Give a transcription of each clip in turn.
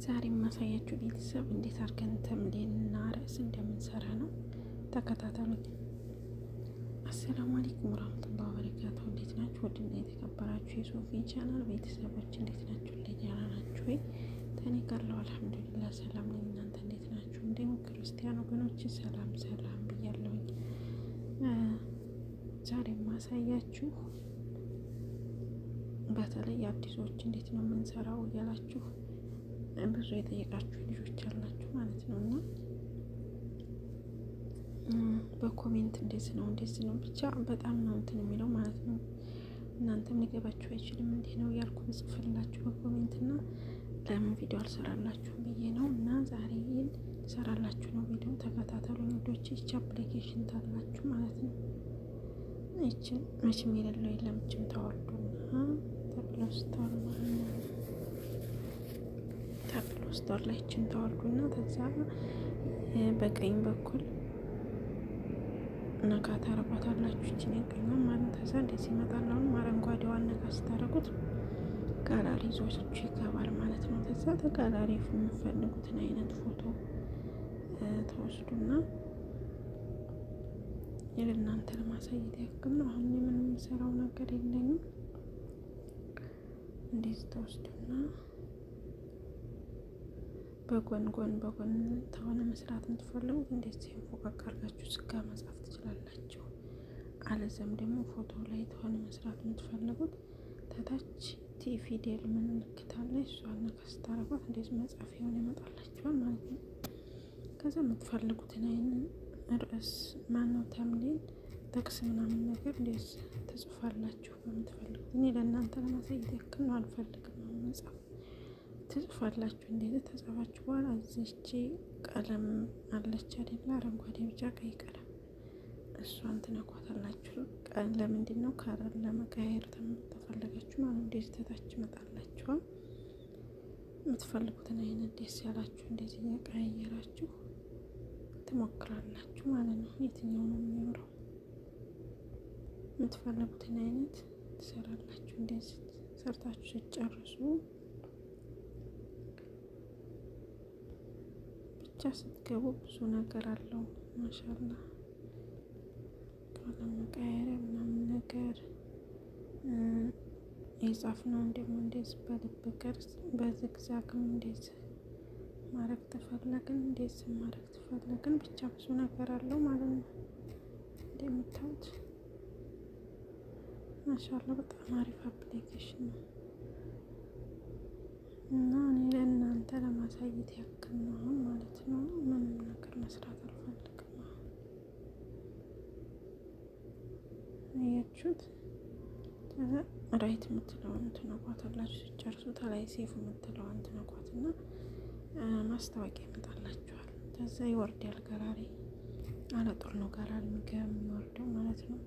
ዛሬ የማሳያችሁ ቤተሰብ እንዴት አድርገን ተምሌልና ርዕስ እንደምንሰራ ነው። ተከታተሉኝ። አሰላሙ አለይኩም ወራህመቱላሂ ወበረካቱ። እንዴት ናችሁ? ውድና የተከበራችሁ የሶፊ ቻናል ቤተሰቦች እንዴት ናችሁ? ደህና ናችሁ ወይ? ከኔ ጋር አልሐምዱሊላህ ሰላም ነኝ። እናንተ እንዴት ናችሁ? እንዲሁም ክርስቲያን ወገኖች ሰላም ብያለሁኝ። ዛሬ የማሳያችሁ በተለይ አዲሶች እንዴት ነው የምንሰራው እያላችሁ ብዙ የጠየቃችሁ ልጆች አላችሁ ማለት ነው። እና በኮሜንት እንደዚህ ነው ብቻ በጣም ነው እንትን የሚለው ማለት ነው። እናንተም ሊገባችሁ አይችልም እንዲህ ነው ያልኩ ጽፍላችሁ በኮሜንት እና ለምን ቪዲዮ አልሰራላችሁም ብዬ ነው። እና ዛሬ ልሰራላችሁ ነው ቪዲዮ። ተከታተሉ ልጆች። ይቺ አፕሊኬሽን ታላችሁ ማለት ነው። ይቺን መቼም የሌለው የለም። ይቺን ታወርዱና ተብሎስቶር ማለት ነው። ስቶር ላይ ይችን ታወርዱና ከዛ በቀኝ በኩል ነካ ታረጓታላችሁ። ይችን የቀኛው ማለት ከዛ እንደዚህ ይመጣል። አሁን አረንጓዴዋን ነካ ስታረጉት ጋላሪ ይዟችሁ ይገባል ማለት ነው። ከዛ ተጋላሪ የምትፈልጉትን አይነት ፎቶ ተወስዱና ለእናንተ ለማሳየት ያክል ነው። አሁን ምን የምሰራው ነገር የለኝም። እንደዚህ ተወስዱና በጎን ተሆነ መስራት የምትፈልጉት እንደዚህ ፎቃቅ አድርጋችሁ ስጋ መጻፍ ትችላላችሁ። አለዚያም ደግሞ ፎቶ ላይ ተሆነ መስራት የምትፈልጉት ተታች ቲ ፊደል ምልክት አለ። እሷን ከስታረጓት እንደዚህ መጻፊያውን ያመጣላችኋል ማለት ነው። ከዛ የምትፈልጉትን አይነት ርዕስ ማነው ተምሌል ጥቅስ ምናምን ነገር እንደዚህ ትጽፋላችሁ በምትፈልጉት። እኔ ለእናንተ ለማሳየት ያክል ነው፣ አልፈልግም ነው መጻፍ። ትጽፋላችሁ። እንደዚህ ተጻፋችሁ በኋላ እዚች ቀለም አለች አይደል? አረንጓዴ፣ ቢጫ፣ ቀይ ቀለም እሷን ትነኳታላችሁ። ለምንድን ነው ከለር ለመቀያየር ተፈለጋችሁ ማለት ነው። እንደዚህ ተታች ይመጣላችኋል። የምትፈልጉትን አይነት ደስ ያላችሁ እንደዚህ እየቀያየራችሁ ትሞክራላችሁ ማለት ነው። የትኛው ነው የሚያምረው የምትፈልጉትን አይነት ትሰራላችሁ። እንደዚህ ሰርታችሁ ሲጨርሱ ብቻ ስትገቡ ብዙ ነገር አለው። ማሻላ ቀለም መቀያየሪያ ምናምን ነገር የጻፍነውን ደግሞ እንደዚህ በልብ ቅርጽ በዝግዛግም እንደዚህ ማድረግ ተፈለግን፣ እንደዚህ ማድረግ ተፈለግን። ብቻ ብዙ ነገር አለው ማለት ነው። እንደምታዩት ማሻላ በጣም አሪፍ አፕሊኬሽን ነው እና እኔ ለእናንተ ለማሳየት ያክል ነው አሁን ማለት ነው። ምንም ነገር መስራት አልፈልግም። አያችሁት? ራይት የምትለውን ትነኳታላችሁ። ሲጨርሱ ተላይ ሴፍ የምትለውን ትነኳትና ማስታወቂያ ይመጣላችኋል። ከዛ ይወርዳል። ጋላሪ አለጦል ነው ጋላሪ የሚወርደው ማለት ነው።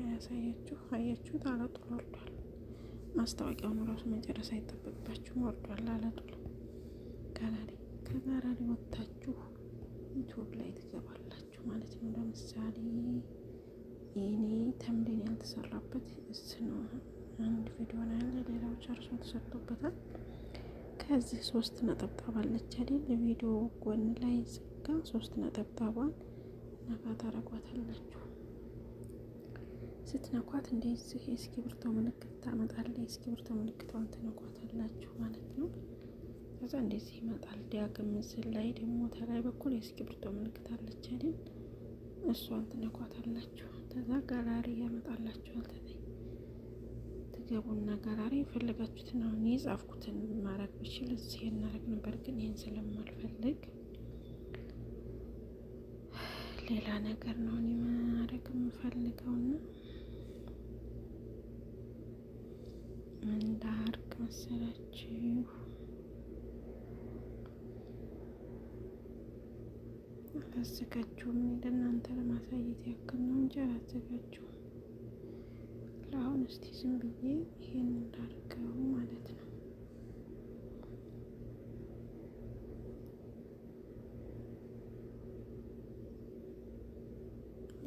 ያሳያችሁ። አያችሁት? አለጦል ወርዷል። ማስታወቂያውን ራሱ መጨረስ አይጠበቅባችሁም። ወርዷል አለጦል ጋላሪ። ከጋላሪ ወጥታችሁ ዩቲዩብ ላይ ትገባላችሁ ማለት ነው። ለምሳሌ እኔ ተምሌል ያልተሰራበት እስ ነው አንድ ቪዲዮ ላይ ያለ፣ ሌላው ጨርሶ ተሰርቶበታል። ከዚህ 3 ነጠብጣብ አለች አይደል? ቪዲዮ ጎን ላይ ዝጋ 3 ነጠብጣቧን ነካ ታረጓታላችሁ። ስትነኳት እንደዚህ የእስክሪብቶ ምልክት ታመጣለች። የእስክሪብቶ ምልክቷን ትነኳታላችሁ ማለት ነው። ከዛ እንደዚህ ይመጣል። ዳግም ምስል ላይ ደግሞ ተላይ በኩል የእስክሪብቶ ምልክት አለች አይደል? እሷን ትነኳታላችሁ። ከዛ ጋላሪ ያመጣላችኋል። ተላይ ትገቡና ጋላሪ የፈለጋችሁትን አሁን የጻፍኩትን ማድረግ ብችል እዚህ እናደርግ ነበር፣ ግን ይህን ስለማልፈልግ ሌላ ነገር ነው እኔ ማድረግ የምፈልገውና እንዳርቅ መሰላችሁ። አላዘጋችሁም። ለእናንተ ለማሳየት ያክል ነው እንጂ አላዘጋችሁም። ለአሁን እስቲ ዝም ብዬ ይሄን እንዳርገው ማለት ነው።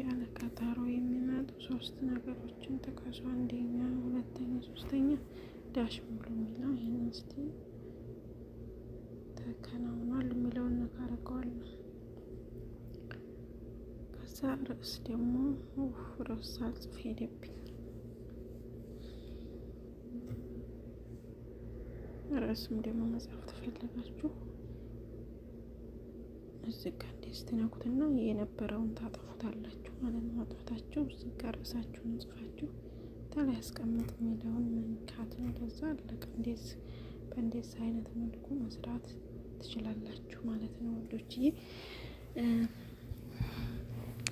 ያለ ቀጠሮ የሚመጡ 3 ነገሮችን ጥቀሱ። አንደኛ፣ ሁለተኛ፣ ሶስተኛ ዳሽ ሙሉ የሚለው ይህን እስቲ ተከናውኗል የሚለውን ነገር አደርገዋለሁ። ከዛ ርዕስ ደግሞ ርዕስ ሳልጽፍ ሄደብኝ። ርዕስም ደግሞ መጻፍ ተፈለጋችሁ እዚህ ጋር እንዴት ስትነኩትና የነበረውን ታጠፉታላችሁ ማለት ነው። አጥፍታችሁ እዚህ ጋር ርዕሳችሁን ጽፋችሁ ታላይ ያስቀምጥ የሚለውን መንካት ነው። ለዛ አለቀ። በእንዴት አይነት መልኩ መስራት ትችላላችሁ ማለት ነው ወዶችዬ።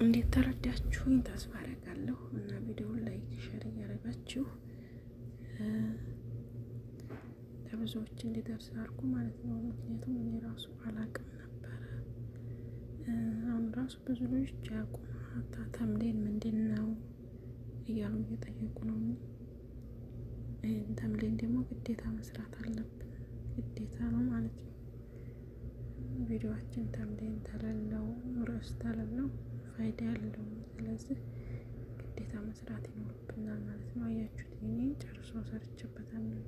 እንዴት ተረዳችሁኝ ተስፋ አደርጋለሁ። እና ቪዲዮውን ላይክ ሸር እያደረጋችሁ ለብዙዎች እንዲደርስ አድርጉ ማለት ነው። ምክንያቱም እኔ ራሱ አላቅም ነበረ። አሁን ራሱ ብዙ ልጆች አያውቁም። ተምሌን ምንድን ነው እያሉ እየጠየቁ ነው። ተምሌን ደግሞ ግዴታ መስራት አለብን፣ ግዴታ ነው ማለት ነው። ቪዲዮአችን ተምሌን ተለለው ርዕስ ተለለው ፋይዳ ያለው፣ ስለዚህ ግዴታ መስራት ይኖርብናል ማለት ነው። አያችሁት? እኔ ጨርሶ ሰርቼበታለሁ።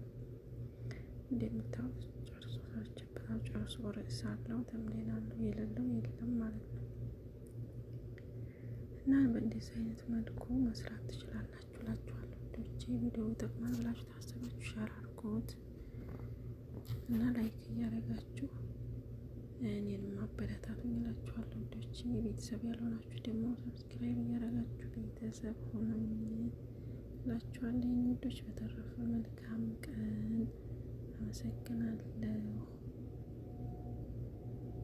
እንደምታውቁት ጨርሶ ሰርቼበታለሁ። ጨርሶ ርዕስ አለው፣ ተምሌን አለው፣ የሌለው የለም ማለት ነው። እና በእንደዚህ አይነት መልኩ መስራት ትችላላችሁ እላችኋለሁ። ወንዶቼ ቪዲዮ ይጠቅማል ብላችሁ ታስባችሁ ሸር አድርጉት እና ላይክ እያደረጋችሁ እኔንም ማበረታቱኝ እላችኋለሁ። ወንዶቼ ቤተሰብ ያልሆናችሁ ደግሞ ሰብስክራይብ እያደረጋችሁ ቤተሰብ ሆኑኝ እላችኋለሁ። ወንዶች በተረፈ መልካም ቀን፣ አመሰግናለሁ።